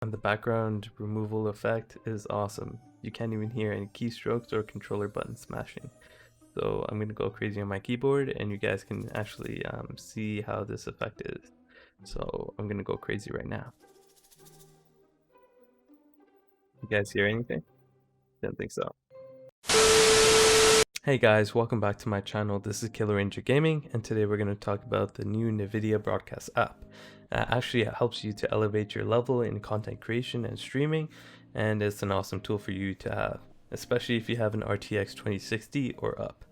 And the background removal effect is awesome. You can't even hear any keystrokes or controller button smashing. So I'm gonna go crazy on my keyboard, and you guys can actually see how this effect is. So I'm gonna go crazy right now. You guys hear anything? Didn't think so. Hey guys, welcome back to my channel. This is Killeranger Gaming, and today we're going to talk about the new Nvidia Broadcast App. Actually, it helps you to elevate your level in content creation and streaming, and it's an awesome tool for you to have, especially if you have an RTX 2060 or up.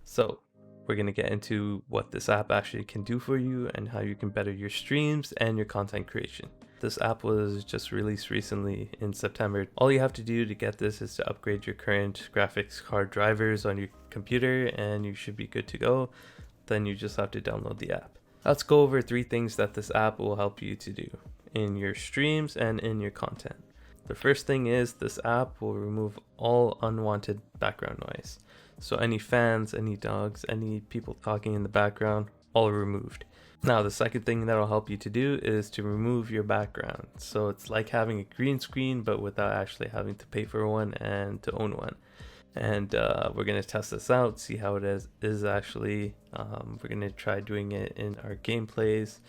So, we're going to get into what this app actually can do for you and how you can better your streams and your content creation. This app was just released recently in September. All you have to do to get this is to upgrade your current graphics card drivers on your computer and you should be good to go. Then you just have to download the app. Let's go over 3 things that this app will help you to do in your streams and in your content. The first thing is this app will remove all unwanted background noise. So any fans, any dogs, any people talking in the background, all removed. Now the second thing that'll help you to do is to remove your background. So it's like having a green screen but without actually having to pay for one and to own one. And we're going to test this out, see how it is actually. We're going to try doing it in our gameplays.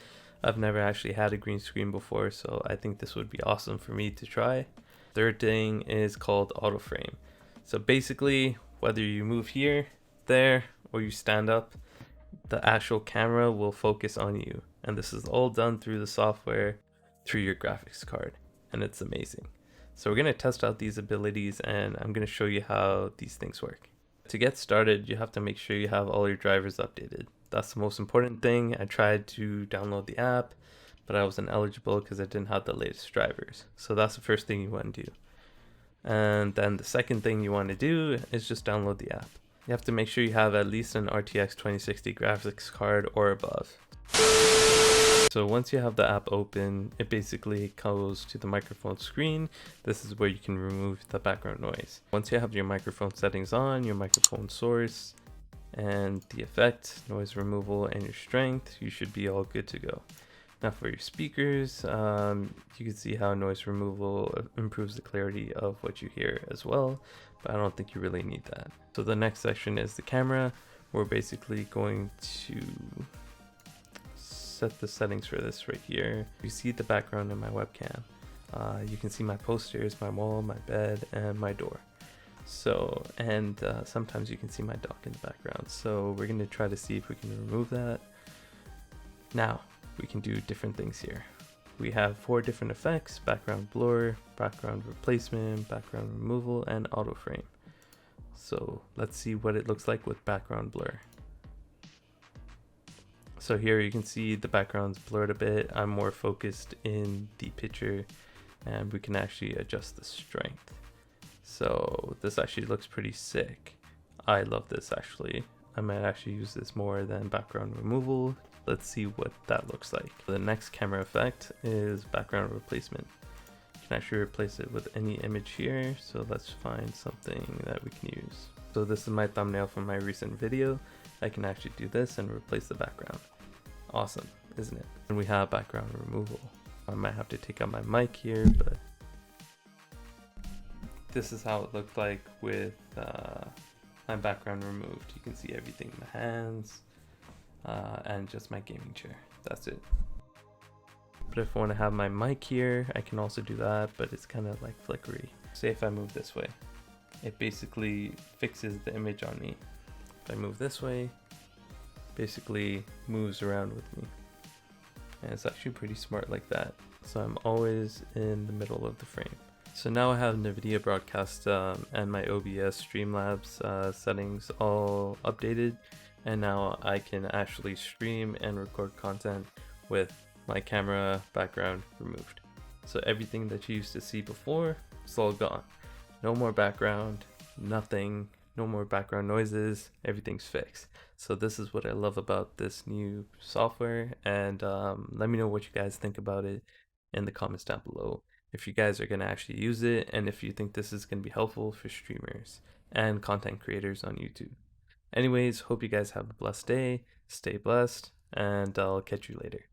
I've never actually had a green screen before, so I think this would be awesome for me to try. Third thing is called auto frame. So basically, whether you move here, there, or you stand up, the actual camera will focus on you. And this is all done through the software, through your graphics card. And it's amazing. So we're going to test out these abilities and I'm going to show you how these things work. To get started, you have to make sure you have all your drivers updated. That's the most important thing. I tried to download the app, but I wasn't eligible because I didn't have the latest drivers. So that's the first thing you want to do. And then the second thing you want to do is just download the app. You have to make sure you have at least an RTX 2060 graphics card or above. So once you have the app open, it basically goes to the microphone screen. This is where you can remove the background noise. Once you have your microphone settings on, your microphone source, and the effect, noise removal, and your strength, you should be all good to go. Now for your speakers, you can see how noise removal improves the clarity of what you hear as well, but I don't think you really need that. So the next section is the camera. We're basically going to set the settings for this right here. You see the background in my webcam. You can see my posters, my wall, my bed, and my door. So, and sometimes you can see my dog in the background. So we're going to try to see if we can remove that. Now, we can do different things here. We have 4 different effects: background blur, background replacement, background removal, and auto frame. So let's see what it looks like with background blur. So here you can see the background's blurred a bit. I'm more focused in the picture and we can actually adjust the strength. So this actually looks pretty sick. I love this actually. I might actually use this more than background removal. Let's see what that looks like. The next camera effect is background replacement. You can actually replace it with any image here. So let's find something that we can use. So this is my thumbnail from my recent video. I can actually do this and replace the background. Awesome, isn't it? And we have background removal. I might have to take out my mic here, but this is how it looked like with my background removed. You can see everything in my hands and just my gaming chair. That's it. But if I want to have my mic here, I can also do that, but it's kind of like flickery. Say if I move this way, it basically fixes the image on me. If I move this way, basically moves around with me. And it's actually pretty smart like that. So I'm always in the middle of the frame. So now I have Nvidia Broadcast and my OBS Streamlabs settings all updated. And now I can actually stream and record content with my camera background removed. So everything that you used to see before, it's all gone. No more background, nothing, no more background noises, everything's fixed. So this is what I love about this new software, and let me know what you guys think about it in the comments down below. If you guys are going to actually use it, and if you think this is going to be helpful for streamers and content creators on YouTube. Anyways, hope you guys have a blessed day, stay blessed, and I'll catch you later.